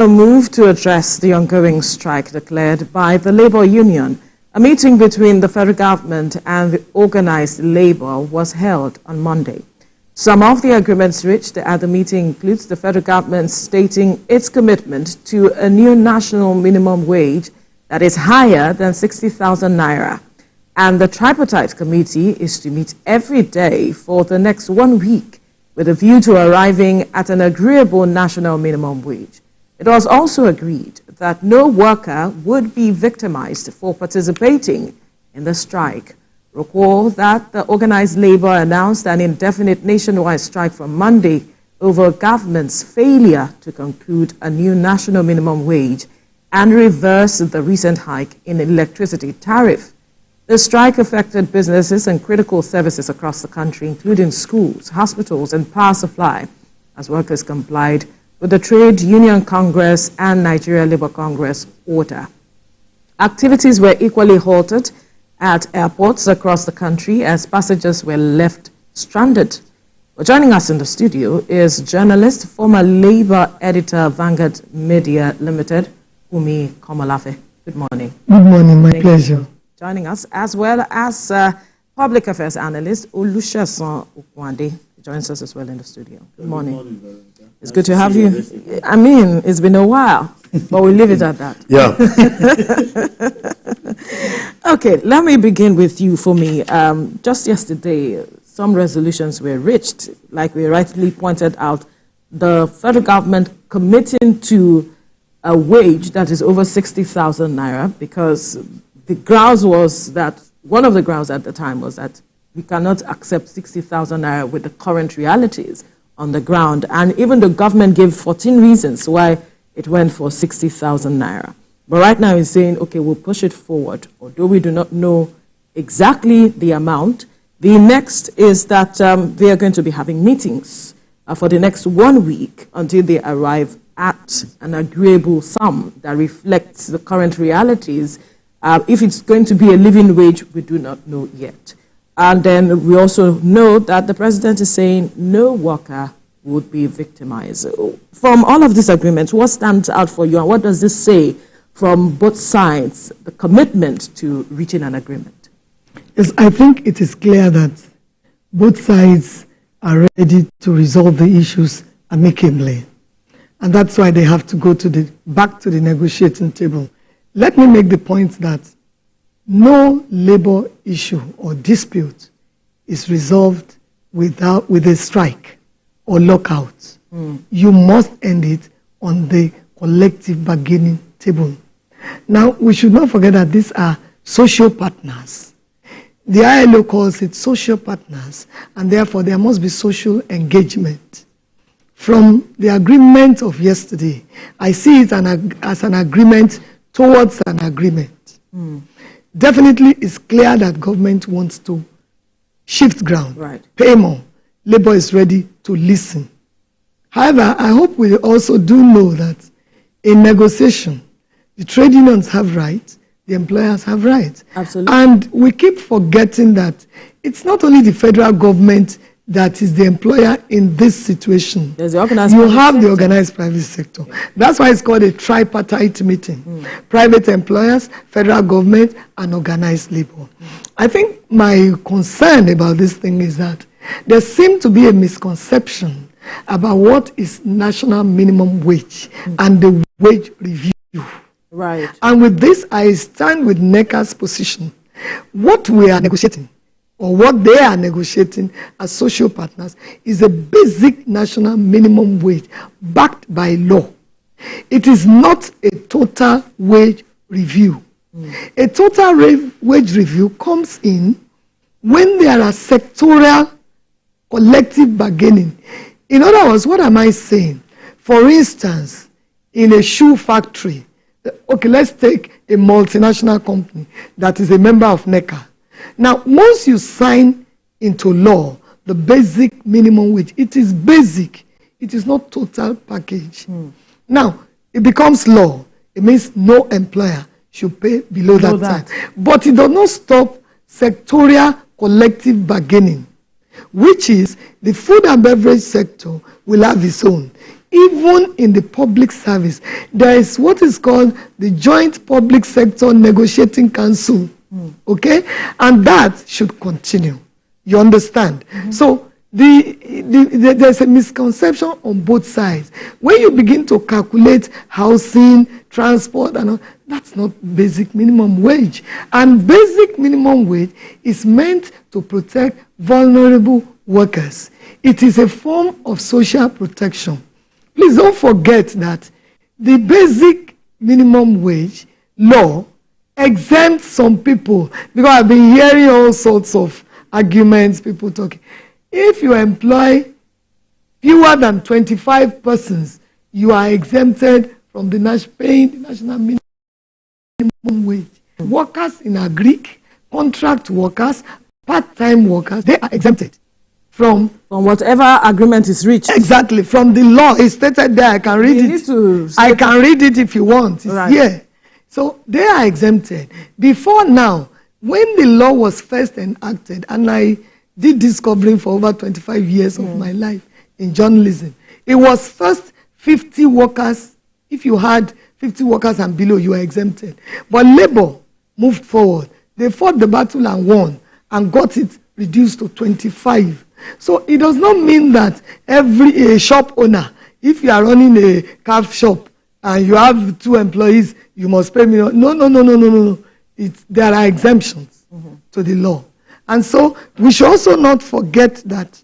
A move to address the ongoing strike declared by the labor union. A meeting between the federal government and the organized labor was held on Monday. Some of the agreements reached at the meeting includes the federal government stating its commitment to a new national minimum wage that is higher than 60,000 naira. And the tripartite committee is to meet every day for the next 1 week with a view to arriving at an agreeable national minimum wage. It was also agreed that no worker would be victimized for participating in the strike. Recall that the organized labor announced an indefinite nationwide strike from Monday over government's failure to conclude a new national minimum wage and reverse the recent hike in electricity tariff. The strike affected businesses and critical services across the country, including schools, hospitals, and power supply, as workers complied with the Trade Union Congress and Nigeria Labour Congress order. Activities were equally halted at airports across the country as passengers were left stranded. Well, joining us in the studio is journalist, former Labour editor, Vanguard Media Limited, Umi Komolafe. Good morning. Good morning, my pleasure. Joining us, as well as public affairs analyst, Olusegun Okwande, joins us as well in the studio. Good morning. Good morning. It's good to have you. I mean, it's been a while, but we'll leave it at that. Yeah. Okay, let me begin with you for me. Just yesterday, some resolutions were reached, like we rightly pointed out, the federal government committing to a wage that is over 60,000 naira, because the grounds was that, one of the grounds at the time was that we cannot accept 60,000 naira with the current realities on the ground. And even the government gave 14 reasons why it went for 60,000 naira. But right now it's saying, okay, we'll push it forward, although we do not know exactly the amount. The next is that they are going to be having meetings for the next 1 week until they arrive at an agreeable sum that reflects the current realities. If it's going to be a living wage, we do not know yet. And then we also know that the president is saying no worker would be victimized. From all of these agreements, what stands out for you, and what does this say from both sides, the commitment to reaching an agreement? Yes, I think it is clear that both sides are ready to resolve the issues amicably. And that's why they have to go back to the negotiating table. Let me make the point that no labor issue or dispute is resolved with a strike or lockout. You must end it on the collective bargaining table. Now, we should not forget that these are social partners. The ILO calls it social partners, and therefore there must be social engagement. From the agreement of yesterday, I see it as an agreement towards an agreement. Definitely, it's clear that government wants to shift ground, pay more. Labor is ready to listen. However, I hope we also do know that in negotiation, the trade unions have rights, the employers have rights. Absolutely. And we keep forgetting that it's not only the federal government that is the employer in this situation. There's the organized you have the organized private sector. That's why it's called a tripartite meeting. Private employers, federal government, and organized labor. I think my concern about this thing is that there seems to be a misconception about what is national minimum wage and the wage review. Right. And with this, I stand with NECA's position. What we are negotiating, or what they are negotiating as social partners, is a basic national minimum wage backed by law. It is not a total wage review. A total wage review comes in when there are sectorial collective bargaining. In other words, what am I saying? For instance, in a shoe factory, okay, let's take a multinational company that is a member of NECA. Now, once you sign into law the basic minimum wage, it is basic. It is not total package. Now, it becomes law. It means no employer should pay below that time. But it does not stop sectorial collective bargaining, which is the food and beverage sector will have its own. even in the public service, there is what is called the Joint Public Sector Negotiating Council, okay? And that should continue. You understand? So there's a misconception on both sides. When you begin to calculate housing, transport, and all, that's not basic minimum wage. And basic minimum wage is meant to protect vulnerable workers. It is a form of social protection. Please don't forget that the basic minimum wage law exempts some people, because I've been hearing all sorts of arguments, people talking. If you employ fewer than 25 persons, you are exempted from paying the national minimum wage. Workers in agric, contract workers, part-time workers, they are exempted from whatever agreement is reached. Exactly, from the law. It's stated there. I can read it. I can read it if you want. It's here. So they are exempted. Before now, when the law was first enacted, and I did this covering for over 25 years of my life in journalism, it was first 50 workers. If you had 50 workers and below, you were exempted. But Labour moved forward. They fought the battle and won and got it reduced to 25. So it does not mean that every shop owner, if you are running a calf shop and you have 2 employees, you must pay me. No. There are exemptions to the law. And so we should also not forget that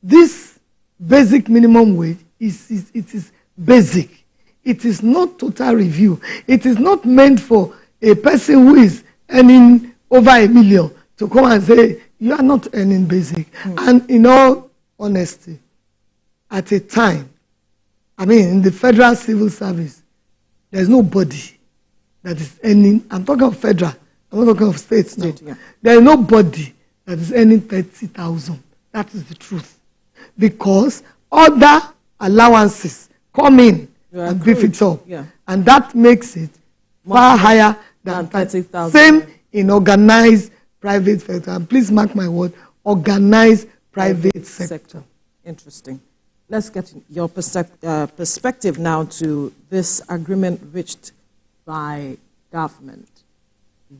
this basic minimum wage is basic. It is not total review. It is not meant for a person who is earning over $1 million to come and say, you are not earning basic. And in all honesty, at a time, in the federal civil service, there's nobody that is earning, I'm talking of federal, I'm not talking of states now. There is nobody that is earning 30,000. That is the truth. Because other allowances come in and beef it up. And that makes it far higher than 30,000. Same in organized private sector. And please mark my word, organized private sector. Interesting. Let's get your perspective now to this agreement reached by government.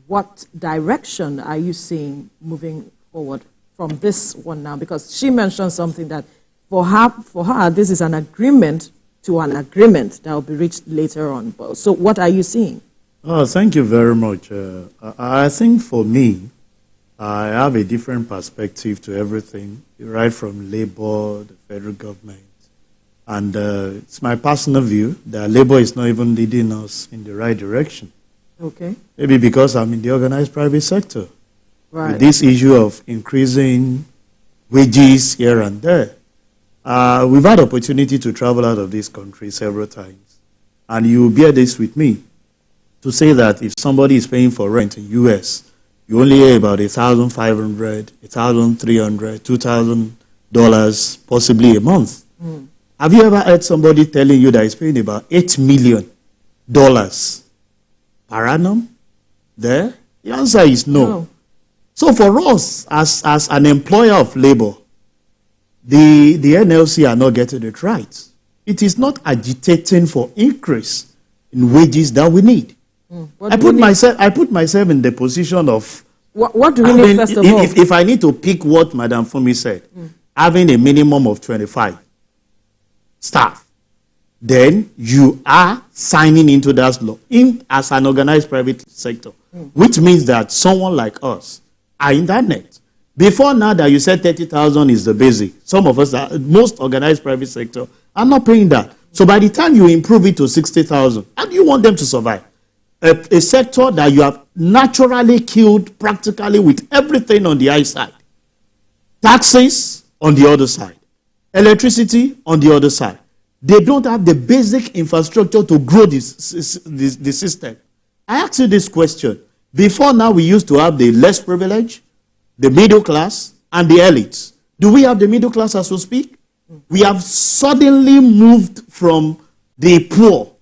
What direction are you seeing moving forward from this one now? Because she mentioned something that for her, this is an agreement to an agreement that will be reached later on. So what are you seeing? Oh, thank you very much. I think for me, I have a different perspective to everything, right from Labour, the federal government. And it's my personal view that Labour is not even leading us in the right direction. Okay. Maybe because I'm in the organized private sector. Right. With this issue of increasing wages here and there. We've had opportunity to travel out of this country several times. And you bear this with me to say that if somebody is paying for rent in US, you only hear about $1,500, $1,300, $2,000 possibly a month. Have you ever heard somebody telling you that he's paying about $8 million per annum there? The answer is no. So for us, as an employer of labor, the NLC are not getting it right. It is not agitating for increase in wages that we need. I put myself in the position of what do we need first of all? If I need to pick what Madam Fumi said, having a minimum of 25 staff, then you are signing into that law as an organized private sector, which means that someone like us are in that net. Before now that you said 30,000 is the basic, some of us, most organized private sector, are not paying that. So by the time you improve it to 60,000, how do you want them to survive? A sector that you have naturally killed practically with everything on the high side. Taxes on the other side. Electricity on the other side. They don't have the basic infrastructure to grow the system. I ask you this question. Before now, we used to have the less privileged, the middle class, and the elites. Do we have the middle class as we speak? We have suddenly moved from the poor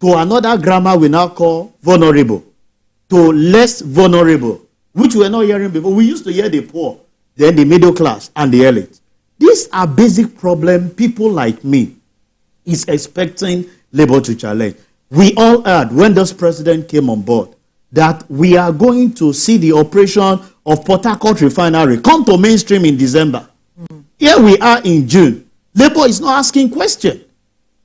to another grammar we now call vulnerable, to less vulnerable, which we were not hearing before. We used to hear the poor, then the middle class, and the elite. These are basic problems people like me is expecting Labour to challenge. We all heard when this president came on board that we are going to see the operation of Port Harcourt refinery come to mainstream in December. Here we are in June. Labour is not asking questions.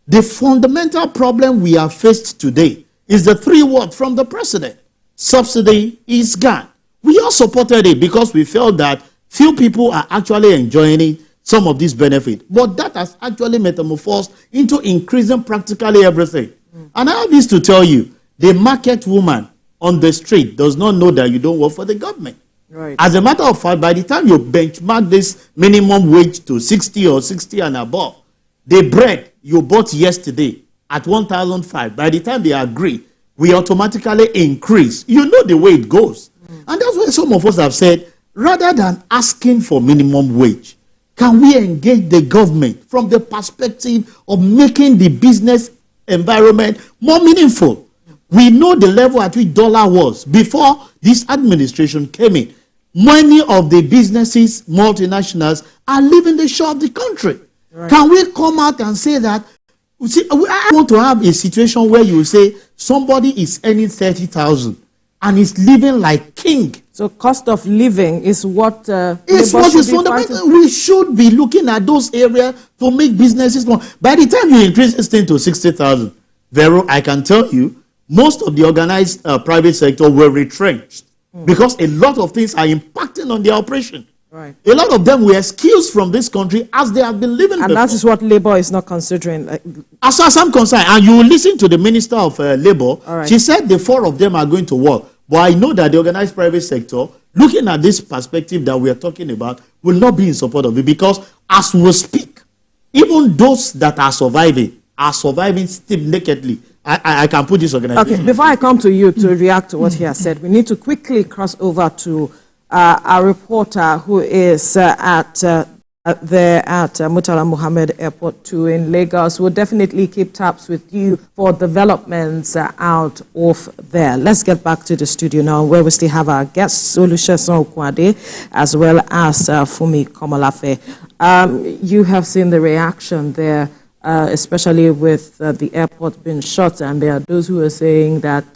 The fundamental problem we are faced today is the 3 words from the president. Subsidy is gone. We all supported it because we felt that few people are actually enjoying some of these benefits. But that has actually metamorphosed into increasing practically everything. And I have this to tell you, the market woman on the street does not know that you don't work for the government. Right. As a matter of fact, by the time you benchmark this minimum wage to 60 or 60 and above, the bread you bought yesterday at 1,005, by the time they agree, we automatically increase. You know the way it goes. And that's why some of us have said, rather than asking for minimum wage, can we engage the government from the perspective of making the business environment more meaningful? We know the level at which dollar was before this administration came in. Many of the businesses, multinationals, are leaving the shore of the country. Right. Can we come out and say that? See, I want to have a situation where you say somebody is earning 30,000 and is living like king. So cost of living is what is fundamental. We should be looking at those areas to make businesses more. By the time you increase this thing to 60,000, Vero, I can tell you, most of the organized private sector were retrenched because a lot of things are impacting on their operation. Right. A lot of them were excused from this country as they have been living and before. That is what Labour is not considering. As far as I'm concerned, and you will listen to the Minister of Labour, right. She said the 4 of them are going to work. But I know that the organized private sector, looking at this perspective that we are talking about, will not be in support of it because as we speak, even those that are surviving stiff-nakedly. I can put this organization. Okay, before I come to you to react to what he has said, we need to quickly cross over to our reporter who is there at Murtala Muhammed Airport 2 in Lagos. We'll definitely keep tabs with you for developments out of there. Let's get back to the studio now where we still have our guests, Olusegun Okwade, as well as Fumi Komolafe. You have seen the reaction there, especially with the airport being shut, and there are those who are saying that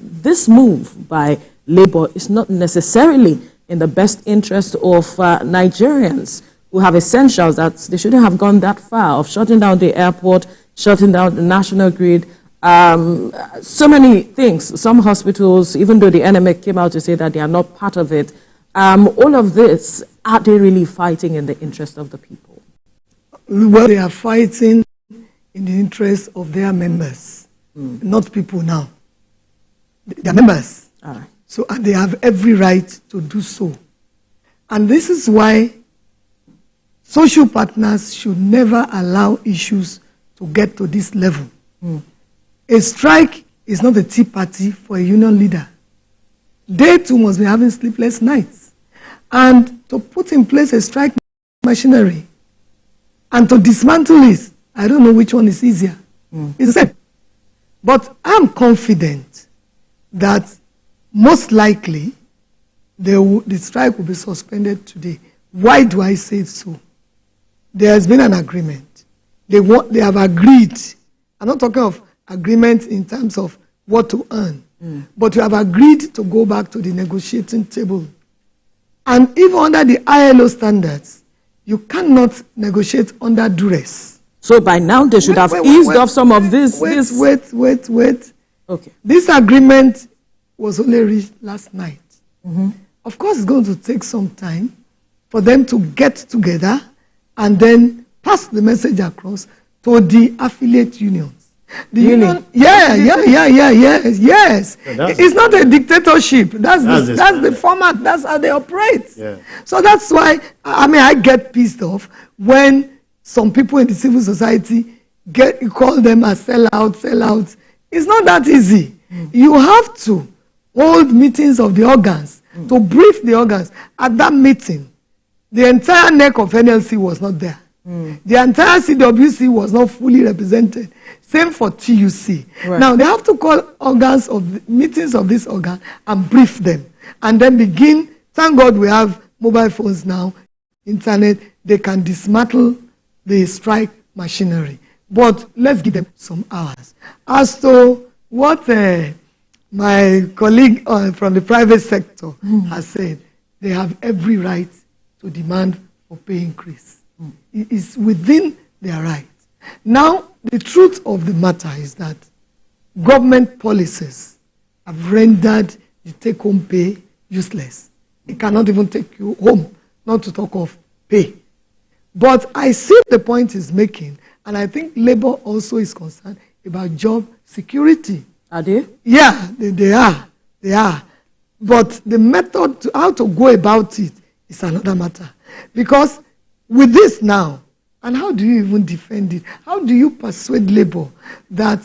this move by Labour is not necessarily in the best interest of Nigerians who have essentials, that they shouldn't have gone that far of shutting down the airport, shutting down the national grid, so many things. Some hospitals, even though the NMA came out to say that they are not part of it, all of this, are they really fighting in the interest of the people? Well, they are fighting in the interest of their members, not people now. They are members. All right. So, and they have every right to do so. And this is why social partners should never allow issues to get to this level. A strike is not a tea party for a union leader. They too must be having sleepless nights. And to put in place a strike machinery and to dismantle it, I don't know which one is easier. It's the same. But I'm confident that most likely the strike will be suspended today. Why do I say so? There has been an agreement. They have agreed. I'm not talking of agreement in terms of what to earn, but you have agreed to go back to the negotiating table. And even under the ILO standards, you cannot negotiate under duress. So by now they should have eased off some of this. Wait. Okay. This agreement was only reached last night. Of course, it's going to take some time for them to get together and then pass the message across to the affiliate unions. The union, yes. It's not a dictatorship. That's the format. That's how they operate. Yeah. So that's why, I get pissed off when some people in the civil society you call them a sellouts. It's not that easy. You have to hold meetings of the organs to brief the organs. At that meeting, the entire neck of NLC was not there. The entire CWC was not fully represented. Same for TUC. Right. Now, they have to call meetings of this organ and brief them. And then begin, thank God we have mobile phones now, internet, they can dismantle the strike machinery. but let's give them some hours. As to what my colleague from the private sector has said, they have every right to demand for pay increase. It is within their right. Now, the truth of the matter is that government policies have rendered the take-home pay useless. It cannot even take you home, not to talk of pay. But I see the point he's making, and I think Labour also is concerned about job security. Are they? Yeah, they are. They are. But the method, how to go about it, is another matter. Because with this now, and how do you even defend it? How do you persuade Labour that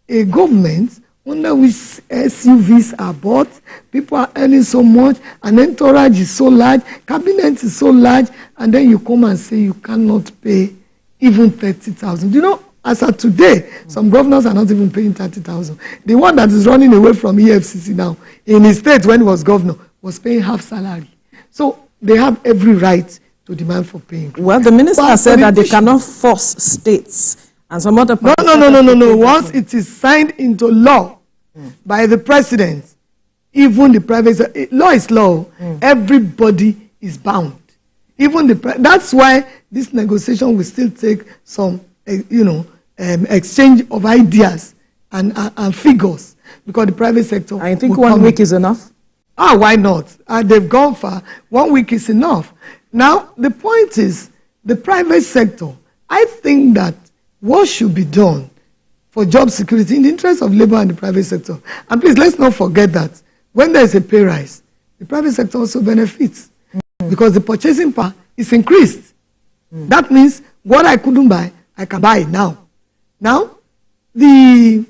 a government under which SUVs are bought, people are earning so much, an entourage is so large, cabinet is so large, and then you come and say you cannot pay even 30,000? You know, as of today, some governors are not even paying 30,000. The one that is running away from EFCC now, in his state when he was governor, was paying half salary. So they have every right to demand for paying. Well, the minister has said that they cannot force states and some other parties. No. Once it is signed into law by the president, even the private law is law. Everybody is bound. Even that's why this negotiation will still take some, exchange of ideas and figures, because the private sector. I think 1 week is enough. Why not? They've gone far. 1 week is enough. Now, the point is, the private sector, I think that what should be done for job security in the interest of Labour and the private sector, and please, let's not forget that when there is a pay rise, the private sector also benefits because the purchasing power is increased. That means what I couldn't buy, I can buy it now. Now, the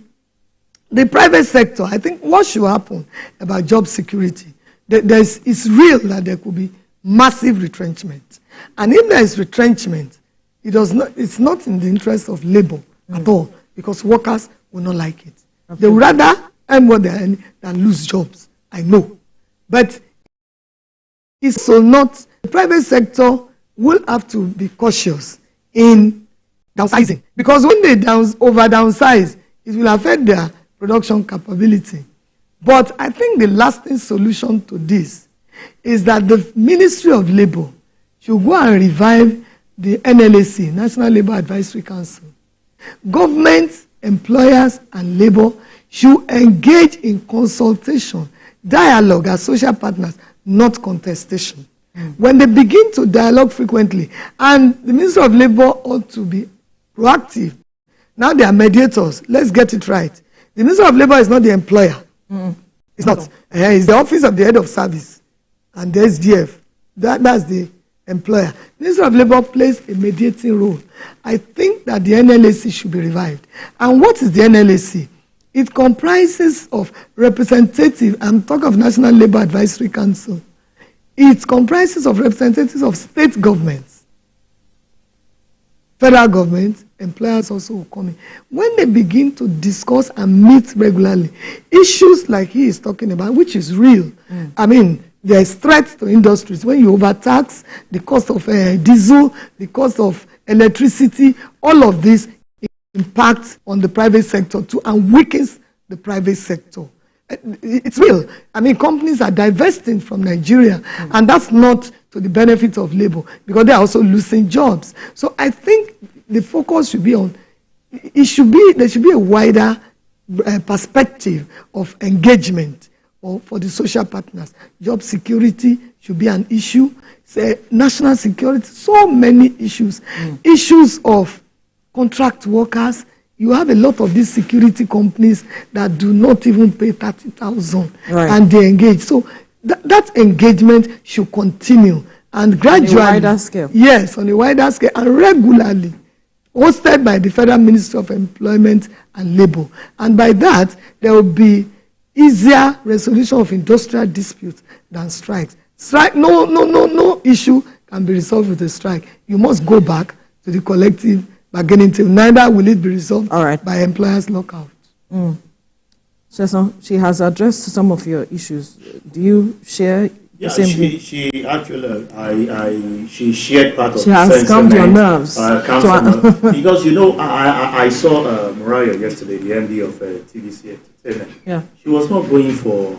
private sector, I think what should happen about job security, it's real that there could be massive retrenchment. And if there is retrenchment, it's not in the interest of Labour at all, because workers will not like it. Okay. They would rather earn more than lose jobs, I know. But it's so not, the private sector will have to be cautious in downsizing, because when they over downsize, it will affect their production capability. But I think the lasting solution to this is that the Ministry of Labour should go and revive the NLAC, National Labour Advisory Council. Government, employers, and Labour should engage in consultation, dialogue as social partners, not contestation. When they begin to dialogue frequently, and the Ministry of Labour ought to be proactive. Now they are mediators. Let's get it right. The Ministry of Labour is not the employer. It's not. It's the Office of the Head of Service and the SDF. That's the employer. The Ministry of Labour plays a mediating role. I think that the NLAC should be revived. And what is the NLAC? It comprises of representatives, I'm talking of National Labour Advisory Council. It comprises of representatives of state governments, federal government, employers also will come in. When they begin to discuss and meet regularly, issues like he is talking about, which is real. I mean, there is threats to industries. When you overtax, the cost of diesel, the cost of electricity, all of this impacts on the private sector too and weakens the private sector. It's real. I mean, companies are divesting from Nigeria, and that's not to the benefit of Labour, because they are also losing jobs. So I think the focus should be on, there should be a wider perspective of engagement for the social partners. Job security should be an issue. National security, so many issues. Issues of contract workers. You have a lot of these security companies that do not even pay 30,000, and they engage. So that engagement should continue, and gradually, on a wider scale. Yes, on a wider scale, and regularly, hosted by the Federal Ministry of Employment and Labour. And by that, there will be easier resolution of industrial disputes than strikes. No issue can be resolved with a strike. You must go back to the collective bargaining team. Neither will it be resolved by employers' lockout. So she has addressed some of your issues. Do you share Yeah, the same thing. she actually, she shared part of She has calmed your nerves. Because, you know, I saw Mariah yesterday, the MD of TVC Entertainment. Yeah. She was not going for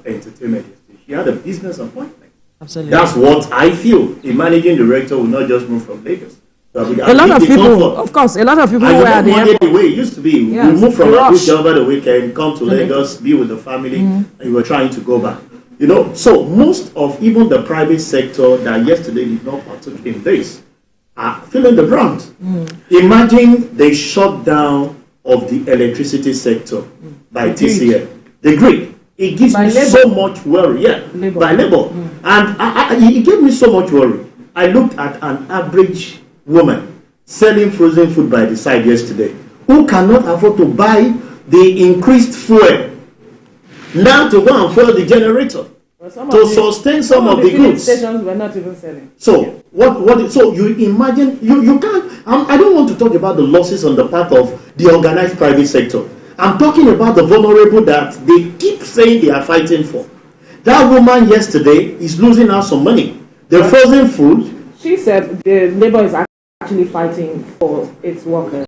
entertainment yesterday. She had a business appointment. Absolutely. That's what I feel. A managing director will not just move from Lagos. So a lot of people, of course, a lot of people who were at the airport. The way it used to be. Yes, you move from Abuja over the weekend, come to Lagos, be with the family, and you were trying to go back. You know, so most of even the private sector that yesterday did not partake in this are feeling the brunt. Imagine the shutdown of the electricity sector by TCL. The grid. It gives me so much worry. Yeah, by labor. And it gave me so much worry. I looked at an average woman selling frozen food by the side yesterday who cannot afford to buy the increased fuel now to go and fuel the generator to sustain some of the goods. Stations were not even selling. So so you imagine you can't. I don't want to talk about the losses on the part of the organized private sector. I'm talking about the vulnerable that they keep saying they are fighting for. That woman yesterday is losing out some money. The frozen food. She said the labor is actually fighting for its workers.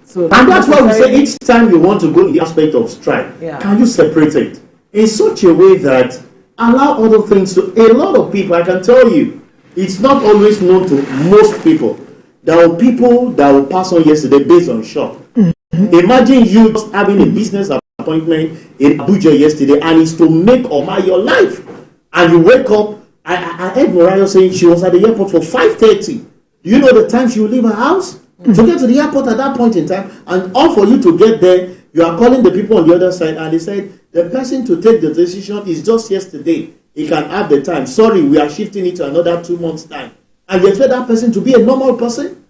So and that's why we say each time you want to go in the aspect of strike, can you separate it in such a way that allow other things to a lot of people? I can tell you, it's not always known to most people. There were people that will pass on yesterday based on shock. Imagine you just having a business appointment in Abuja yesterday and it's to make or mar your life. And you wake up, I heard Mariah saying she was at the airport for 5:30. Do you know the time she will leave her house? To get to the airport at that point in time, and all for you to get there, you are calling the people on the other side, and they said the person to take the decision is just yesterday. He can have the time. Sorry, we are shifting it to another 2 months' time. And you expect that person to be a normal person?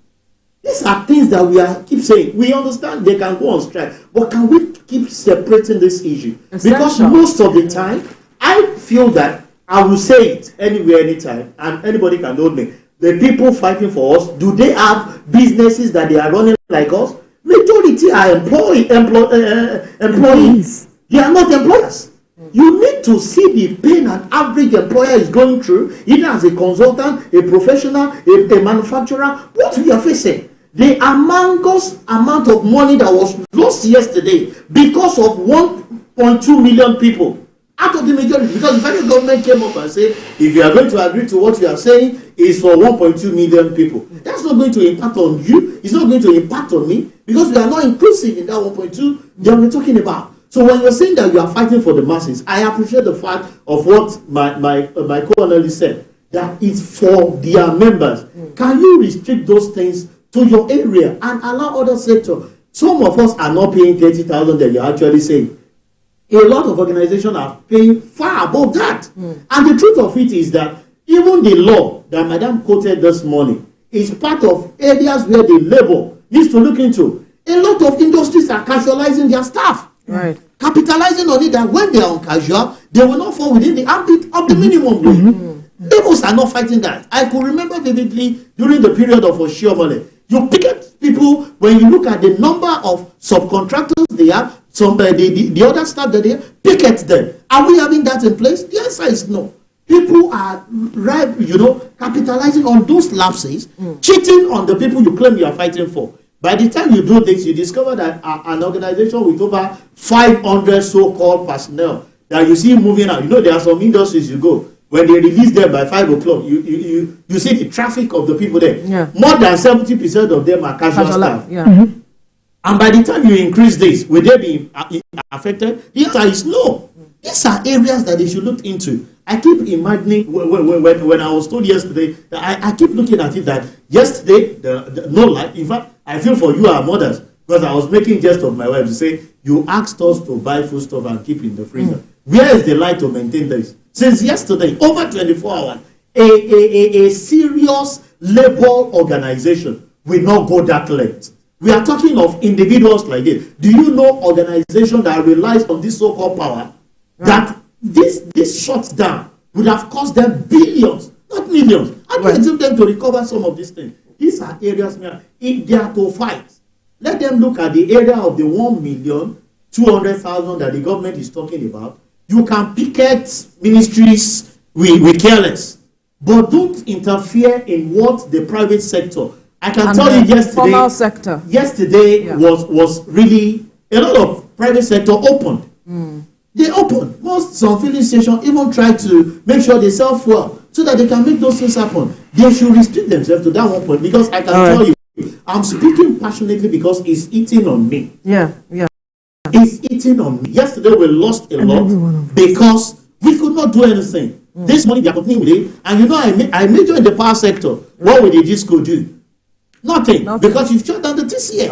These are things that we keep saying. We understand they can go on strike, but can we keep separating this issue? Because most of the time, I feel that I will say it anywhere, anytime, and anybody can hold me. The people fighting for us, do they have businesses that they are running like us? Majority are employees. They are not employers. You need to see the pain an average employer is going through, either as a consultant, a professional, a manufacturer. What we are facing, the humongous amount of money that was lost yesterday because of 1.2 million people out of the majority. Because the federal government came up and said, if you are going to agree to what you are saying, is for 1.2 million people. That's not going to impact on you. It's not going to impact on me because we are not inclusive in that 1.2 that we're talking about. So when you're saying that you are fighting for the masses, I appreciate the fact of what my co-analyst said, that it's for their members. Can you restrict those things to your area and allow other sectors? Some of us are not paying 30,000 that you're actually saying. A lot of organizations are paying far above that. And the truth of it is that even the law that Madam quoted this morning is part of areas where the labor needs to look into. A lot of industries are casualizing their staff. Right. Capitalizing on it that when they are on casual, they will not fall within the ambit of the minimum wage. Labels are not fighting that. I could remember vividly during the period of Oshiomhole. You picket people when you look at the number of subcontractors they have, the other staff that they have, picket them. Are we having that in place? The answer is no. People are capitalizing on those lapses, cheating on the people you claim you are fighting for. By the time you do this, you discover that an organization with over 500 so-called personnel that you see moving out. You know, there are some industries you go, when they release them by 5 o'clock, you see the traffic of the people there. Yeah. More than 70% of them are casual staff. Yeah. And by the time you increase this, will they be affected? The answer is no. These are areas that they should look into. I keep imagining, when I was told yesterday, I keep looking at it that yesterday, no lie, in fact, I feel for you, our mothers, because I was making jest of my wife to say, you asked us to buy food stuff and keep in the freezer. Where is the light to maintain this? Since yesterday, over 24 hours, a serious labor organization will not go that length. We are talking of individuals like this. Do you know organization that relies on this so-called power, that this shutdown would have cost them billions, not millions? How do you expect them to recover some of these things? These are areas where, if they are to fight, let them look at the area of the 1,200,000 that the government is talking about. You can picket ministries with careless, but don't interfere in what the private sector. I can tell you yesterday, formal sector. Yesterday was really a lot of private sector opened. They opened. Some filling stations even try to make sure they sell fuel so that they can make those things happen. They should restrict themselves to that one point, because I can tell you, I'm speaking passionately because it's eating on me. Yeah. It's eating on me. Yesterday we lost a lot because we could not do anything. This morning they are continuing with it, and you know I major in the power sector. What will the disco do? Nothing. Because you've shut down the TCA.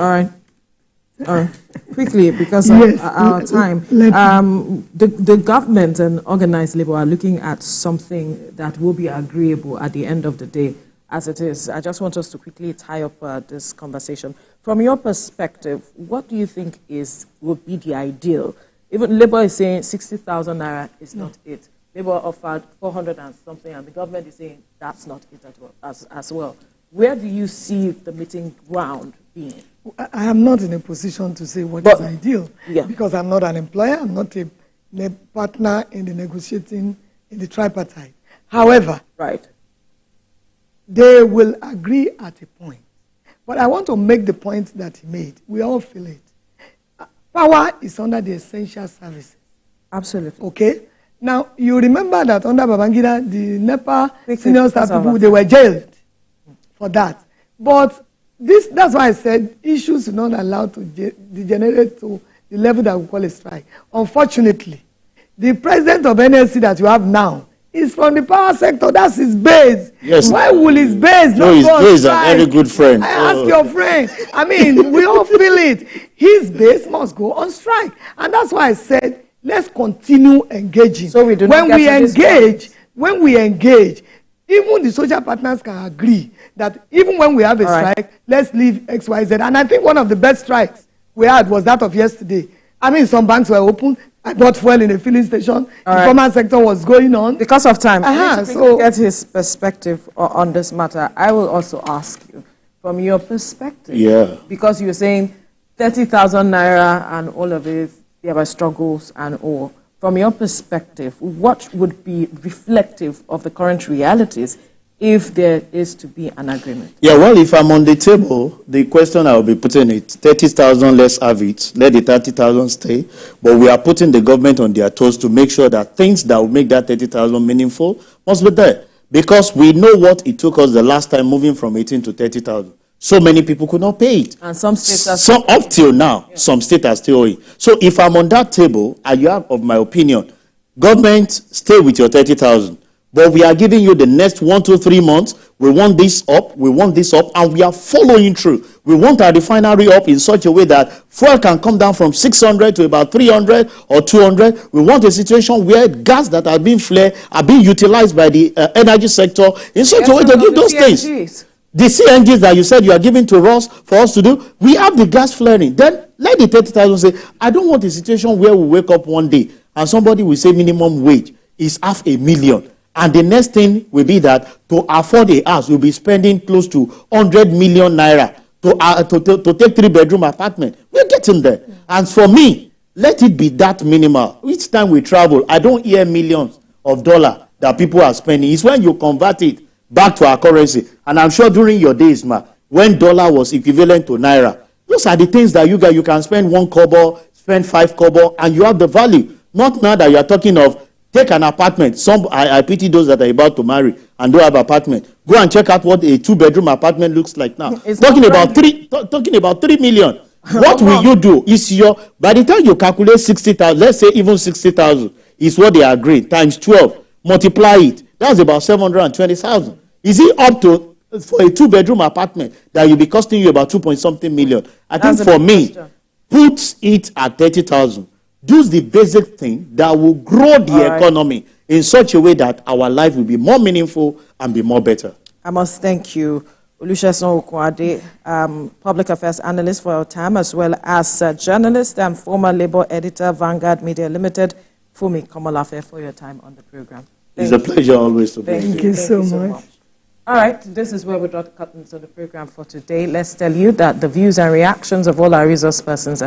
All right. Quickly, because of our time, the government and organized labor are looking at something that will be agreeable at the end of the day, as it is. I just want us to quickly tie up this conversation. From your perspective, what do you think would be the ideal? Even labor is saying 60,000 naira is not it. Labor offered 400 and something, and the government is saying that's not it as well. Where do you see the meeting ground being? I am not in a position to say what is ideal, because I'm not an employer, I'm not a partner in the negotiating in the tripartite. However, they will agree at a point. But I want to make the point that he made. We all feel it. Power is under the essential services. Absolutely. Okay? Now, you remember that under Babangida, the NEPA senior staff people, they were jailed for that. But that's why I said issues are not allowed to degenerate to the level that we call a strike. Unfortunately, the president of NLC that you have now is from the power sector. That's his base. Yes. Why will his base not go on strike? Joe is a very good friend. I ask your friend. I mean, we all feel it. His base must go on strike. And that's why I said, let's continue engaging. So we do not when we engage, even the social partners can agree that even when we have a strike, let's leave XYZ. And I think one of the best strikes we had was that of yesterday. I mean, some banks were open. I bought fuel in a filling station. The formal sector was going on. Because of time, so get his perspective on this matter. I will also ask you, from your perspective, because you're saying 30,000 naira and all of it, there are struggles and all. From your perspective, what would be reflective of the current realities if there is to be an agreement? Yeah, well, if I'm on the table, the question I will be putting it, 30,000, let's have it. Let the 30,000 stay. But we are putting the government on their toes to make sure that things that will make that 30,000 meaningful must be there. Because we know what it took us the last time moving from 18 to 30,000. So many people could not pay it. And some states are still up till now, some states are still owing. So if I'm on that table, and you have of my opinion, government, stay with your 30,000. But we are giving you the next 1 to 3 months. We want this up, and we are following through. We want our refinery up in such a way that fuel can come down from 600 to about 300 or 200. We want a situation where gas that are being flared are being utilized by the energy sector in such a way to give those things. The CNGs that you said you are giving to us for us to do, we have the gas flaring. Then let the 30,000 say, I don't want a situation where we wake up one day and somebody will say minimum wage is 500,000. And the next thing will be that to afford a house, we'll be spending close to 100 million naira to take 3-bedroom apartment. We're getting there. And for me, let it be that minimal. Each time we travel, I don't hear millions of dollars that people are spending. It's when you convert it back to our currency. And I'm sure during your days, when dollar was equivalent to naira, those are the things that you can spend 1 kobo, spend 5 kobo, and you have the value. Not now that you are talking of take an apartment. I pity those that are about to marry and don't have apartment. Go and check out what a 2-bedroom apartment looks like now. Talking about 3 million. What will you do? By the time you calculate 60,000, let's say even 60,000 is what they agree, times 12, multiply it. That's about 720,000. Is it up to, for a 2-bedroom apartment, that will be costing you about 2-point-something million? I think for me, put it at 30,000. Do the basic thing that will grow the economy in such a way that our life will be more meaningful and be more better. I must thank you, Olusegun Okunade, public affairs analyst, for your time, as well as journalist and former labor editor, Vanguard Media Limited, Fumi Komolafe, for your time on the program. It's a pleasure always to be here. Thank you so much. All right, this is where we draw the curtains on the program for today. Let's tell you that the views and reactions of all our resource persons